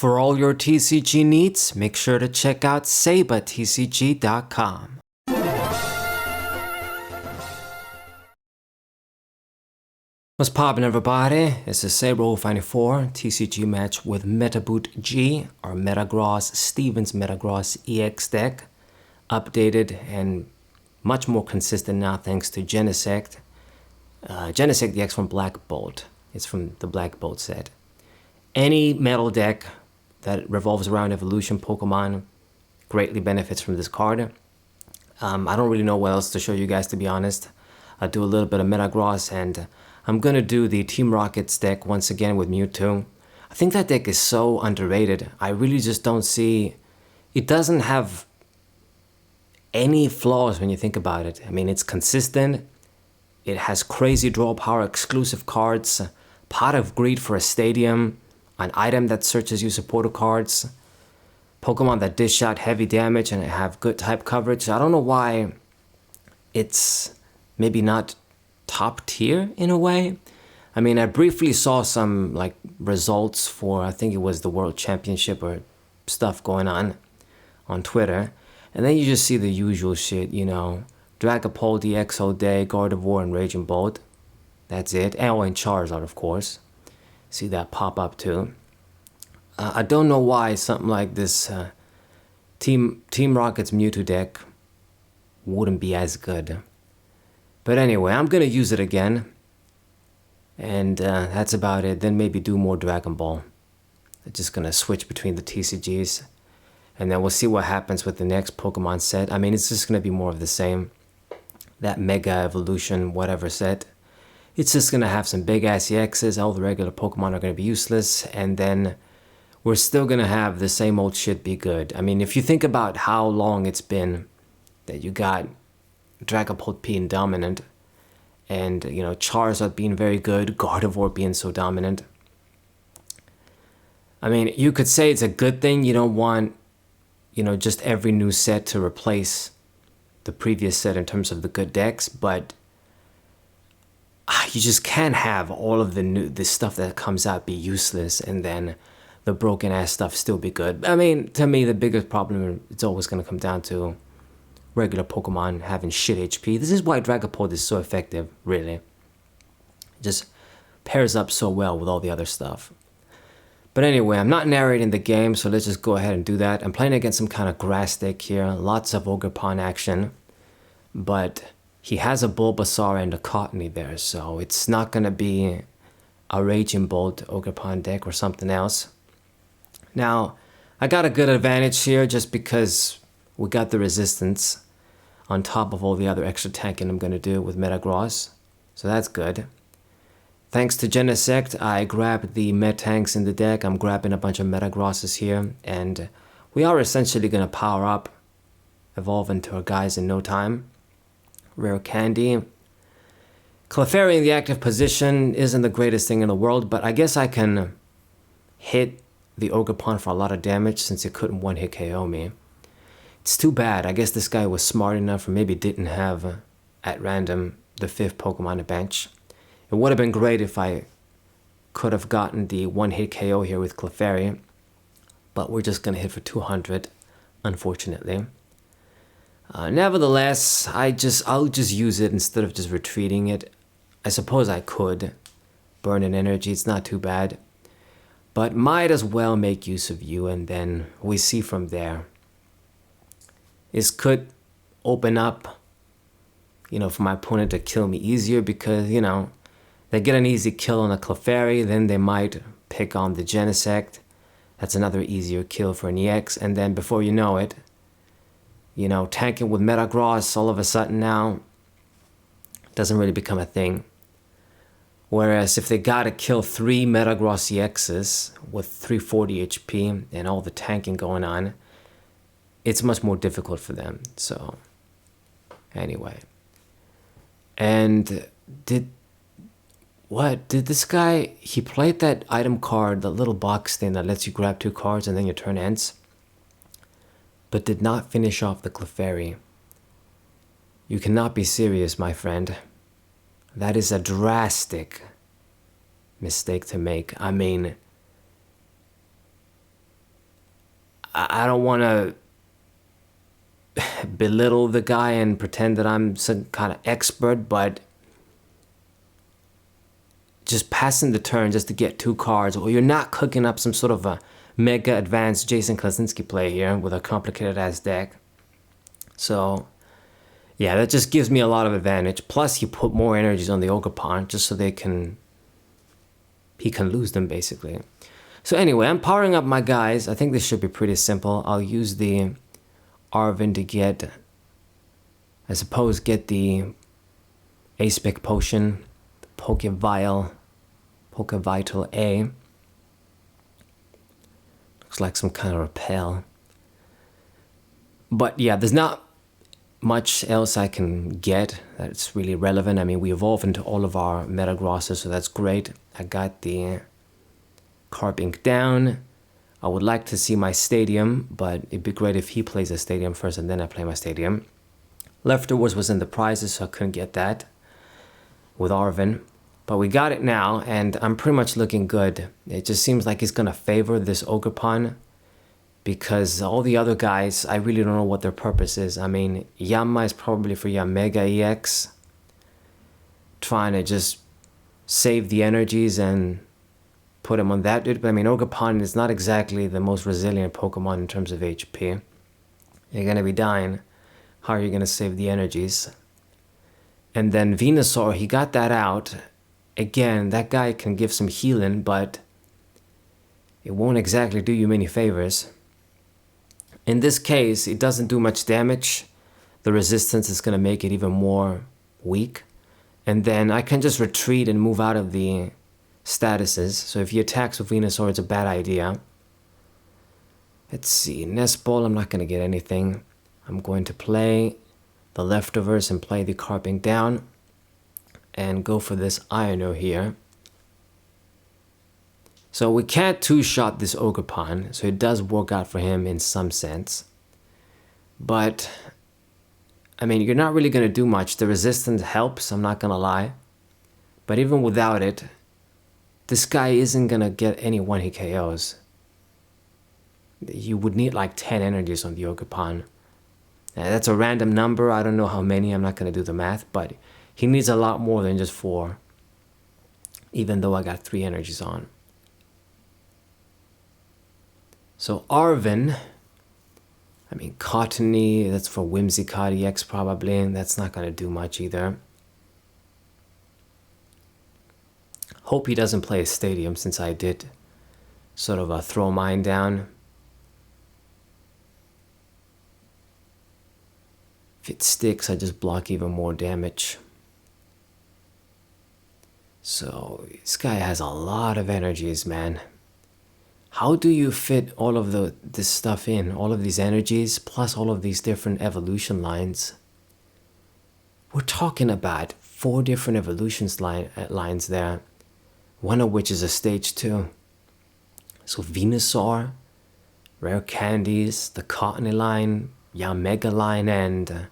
For all your TCG needs, make sure to check out sabatcg.com. What's poppin', everybody? It's a Saber 054 TCG match with Metaboot G, or Metagross, Steven's Metagross EX deck. Updated and much more consistent now thanks to Genesect. Genesect EX from Black Bolt. It's from the Black Bolt set. Any metal deck that revolves around evolution Pokemon greatly benefits from this card. I don't really know what else to show you guys, to be honest. I'll do a little bit of Metagross, and I'm gonna do the Team Rockets deck once again with Mewtwo. I think that deck is so underrated. I really just don't see... It doesn't have any flaws when you think about it. I mean, it's consistent. It has crazy draw power, exclusive cards, Pot of Greed for a stadium, an item that searches you supporter cards, Pokemon that dish out heavy damage and have good type coverage. I don't know why it's maybe not top tier in a way. I mean, I briefly saw some like results for, I think it was the World Championship or stuff going on Twitter, and then you just see the usual shit, you know, Dragapult, DxO Day, Gardevoir, and Raging Bolt. That's it. And Charizard, of course. See that pop up too. I don't know why something like this Team Rocket's Mewtwo deck wouldn't be as good. But anyway, I'm gonna use it again, and that's about it. Then maybe do more Dragon Ball. I'm just gonna switch between the TCGs, and then we'll see what happens with the next Pokemon set. I mean, it's just gonna be more of the same. That Mega Evolution whatever set. It's just gonna have some big ass EXs. All the regular Pokemon are gonna be useless, and then we're still gonna have the same old shit be good. I mean, if you think about how long it's been that you got Dragapult being dominant, and you know, Charizard being very good, Gardevoir being so dominant. I mean, you could say it's a good thing. You don't want, you know, just every new set to replace the previous set in terms of the good decks, but you just can't have all of the stuff that comes out be useless and then the broken ass stuff still be good. I mean, to me, the biggest problem, it's always going to come down to regular Pokemon having shit HP. This is why Dragapult is so effective, really. It just pairs up so well with all the other stuff. But anyway, I'm not narrating the game, so let's just go ahead and do that. I'm playing against some kind of grass deck here. Lots of Ogerpon action. But he has a Bulbasaur and a Cottony there, so it's not going to be a Raging Bolt Ogerpon deck or something else. Now, I got a good advantage here just because we got the resistance on top of all the other extra tanking I'm going to do with Metagross. So that's good. Thanks to Genesect, I grabbed the Metanks in the deck. I'm grabbing a bunch of Metagrosses here, and we are essentially going to power up, evolve into our guys in no time. Rare Candy. Clefairy in the active position isn't the greatest thing in the world, but I guess I can hit the Ogerpon for a lot of damage since it couldn't one-hit KO me. It's too bad. I guess this guy was smart enough, or maybe didn't have, at random, the 5th Pokemon to bench. It would have been great if I could have gotten the one-hit KO here with Clefairy, but we're just going to hit for 200, unfortunately. Nevertheless, I'll just use it instead of just retreating it. I suppose I could burn an energy, it's not too bad. But might as well make use of you, and then we see from there. This could open up, you know, for my opponent to kill me easier because, you know, they get an easy kill on a Clefairy, then they might pick on the Genesect. That's another easier kill for an EX, and then before you know it, you know, tanking with Metagross all of a sudden now doesn't really become a thing. Whereas if they gotta kill 3 Metagross EXs with 340 HP and all the tanking going on, it's much more difficult for them. So, anyway. And did this guy, he played that item card, the little box thing that lets you grab 2 cards and then your turn ends, but did not finish off the Clefairy. You cannot be serious, my friend. That is a drastic mistake to make. I mean, I don't want to belittle the guy and pretend that I'm some kind of expert, but just passing the turn just to get 2 cards, or you're not cooking up some sort of a mega advanced Jason Klasinski play here with a complicated ass deck. So yeah, that just gives me a lot of advantage. Plus you put more energies on the Ogerpon just so he can lose them basically. So anyway, I'm powering up my guys. I think this should be pretty simple. I'll use the Arven to get, I suppose, get the Aspec Potion, Pokevital A. Looks like some kind of repel. But yeah, there's not much else I can get that's really relevant. I mean, we evolve into all of our Metagrosses, so that's great. I got the carbink down. I would like to see my stadium, but it'd be great if he plays a stadium first and then I play my stadium. Leftovers was in the prizes, so I couldn't get that with Arven. But we got it now, and I'm pretty much looking good. It just seems like he's going to favor this Ogerpon, because all the other guys, I really don't know what their purpose is. I mean, Yama is probably for Yamega EX, trying to just save the energies and put him on that dude. But I mean, Ogerpon is not exactly the most resilient Pokemon in terms of HP. You're going to be dying. How are you going to save the energies? And then Venusaur, he got that out. Again, that guy can give some healing, but it won't exactly do you many favors. In this case, it doesn't do much damage. The resistance is going to make it even more weak. And then I can just retreat and move out of the statuses. So if he attacks with Venusaur, it's a bad idea. Let's see, Nest Ball, I'm not going to get anything. I'm going to play the leftovers and play the carbink down and go for this Iono here. So we can't two-shot this Ogerpon, so it does work out for him in some sense. But, I mean, you're not really going to do much. The resistance helps, I'm not going to lie. But even without it, this guy isn't going to get any one-hit KOs. You would need like 10 energies on the Ogerpon. That's a random number, I don't know how many, I'm not going to do the math, but he needs a lot more than just 4. Even though I got 3 energies on. So Arven, I mean Cottony, that's for Whimsicott EX probably, and that's not going to do much either. Hope he doesn't play a stadium since I did sort of a throw mine down. If it sticks, I just block even more damage. So this guy has a lot of energies, man. How do you fit all of this stuff in? All of these energies, plus all of these different evolution lines. We're talking about 4 different evolutions lines there. One of which is a stage 2. So Venusaur, Rare Candies, the Cottony line, Yamega line, and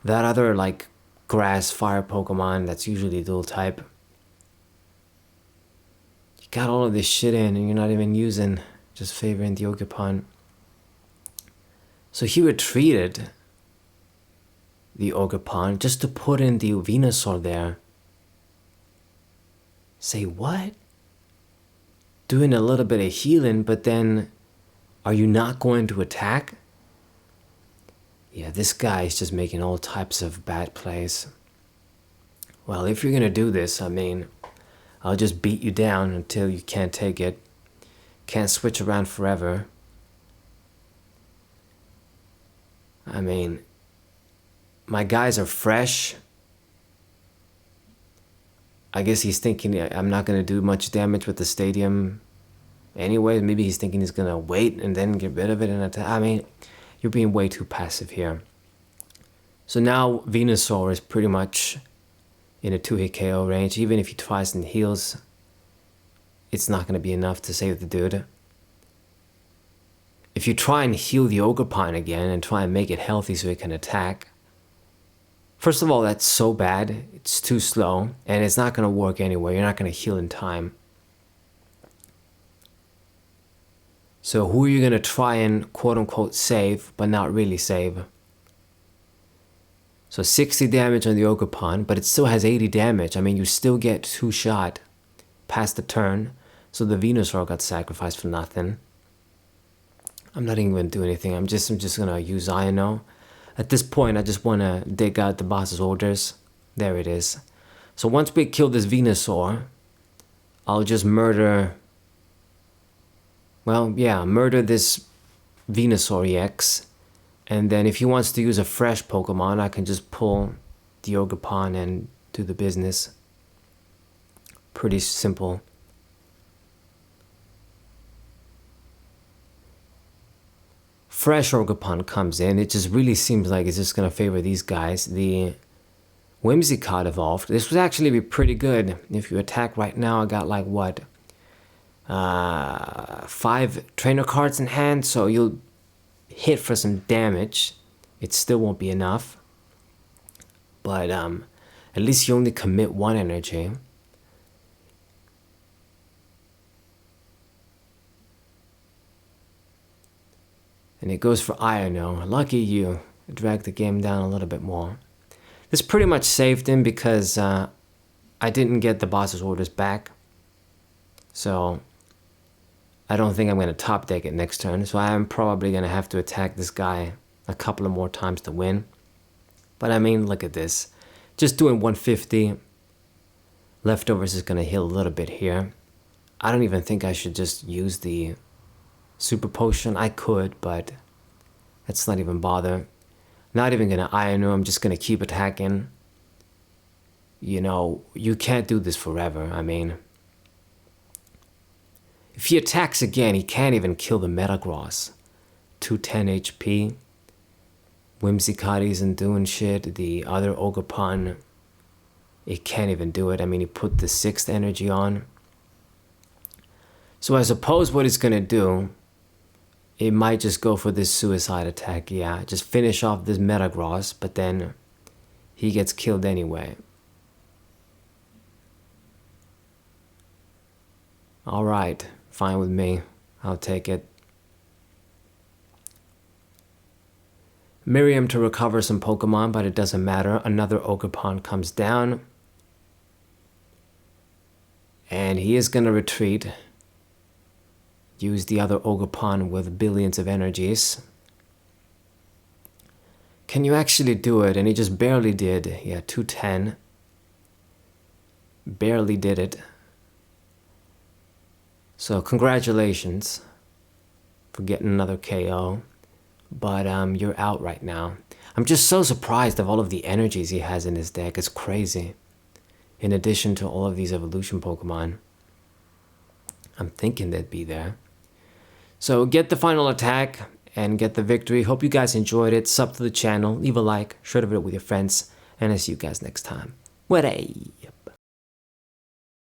that other like grass fire Pokemon that's usually dual type. You got all of this shit in and you're not even using, just favoring the Ogerpon. So he retreated the Ogerpon just to put in the Venusaur there. Say what? Doing a little bit of healing, but then are you not going to attack? Yeah, this guy is just making all types of bad plays. Well, if you're gonna do this, I mean, I'll just beat you down until you can't take it. Can't switch around forever. I mean, my guys are fresh. I guess he's thinking I'm not gonna do much damage with the stadium anyway. Maybe he's thinking he's gonna wait and then get rid of it and attack. I mean, you're being way too passive here. So now Venusaur is pretty much in a 2-hit KO range. Even if he tries and heals, it's not going to be enough to save the dude. If you try and heal the Ogerpon again and try and make it healthy so it can attack, first of all, that's so bad. It's too slow, and it's not going to work anyway. You're not going to heal in time. So who are you gonna try and quote-unquote save, but not really save? So 60 damage on the Ogerpon, but it still has 80 damage. I mean, you still get 2 shot past the turn. So the Venusaur got sacrificed for nothing. I'm not even gonna do anything. I'm just gonna use Iono. At this point, I just wanna dig out the boss's orders. There it is. So once we kill this Venusaur, I'll just murder... Well, yeah, murder this Venusaur EX. And then if he wants to use a fresh Pokemon, I can just pull the Ogerpon and do the business. Pretty simple. Fresh Ogerpon comes in. It just really seems like it's just going to favor these guys. The Whimsicott evolved. This would actually be pretty good. If you attack right now, I got like what? 5 trainer cards in hand, so you'll hit for some damage. It still won't be enough, but at least you only commit 1 energy. And it goes for Iono. Lucky you. Drag the game down a little bit more. This pretty much saved him because I didn't get the boss's orders back, so I don't think I'm going to top deck it next turn, so I am probably going to have to attack this guy a couple of more times to win. But I mean, look at this. Just doing 150. Leftovers is going to heal a little bit here. I don't even think I should just use the Super Potion. I could, but let's not even bother. Not even going to Iono. I'm just going to keep attacking. You know, you can't do this forever. I mean... If he attacks again, he can't even kill the Metagross. 210 HP. Whimsicott isn't doing shit. The other Ogerpon, it can't even do it. I mean, he put the 6th energy on. So I suppose what it's gonna do, it might just go for this suicide attack. Yeah, just finish off this Metagross, but then he gets killed anyway. Alright. Fine with me. I'll take it. Miriam to recover some Pokemon, but it doesn't matter. Another Ogerpon comes down. And he is going to retreat. Use the other Ogerpon with billions of energies. Can you actually do it? And he just barely did. Yeah, 210. Barely did it. So congratulations for getting another KO, but you're out right now. I'm just so surprised of all of the energies he has in his deck. It's crazy. In addition to all of these evolution Pokemon, I'm thinking they'd be there. So get the final attack and get the victory. Hope you guys enjoyed it. Sub to the channel, leave a like, share the video with your friends, and I'll see you guys next time. What a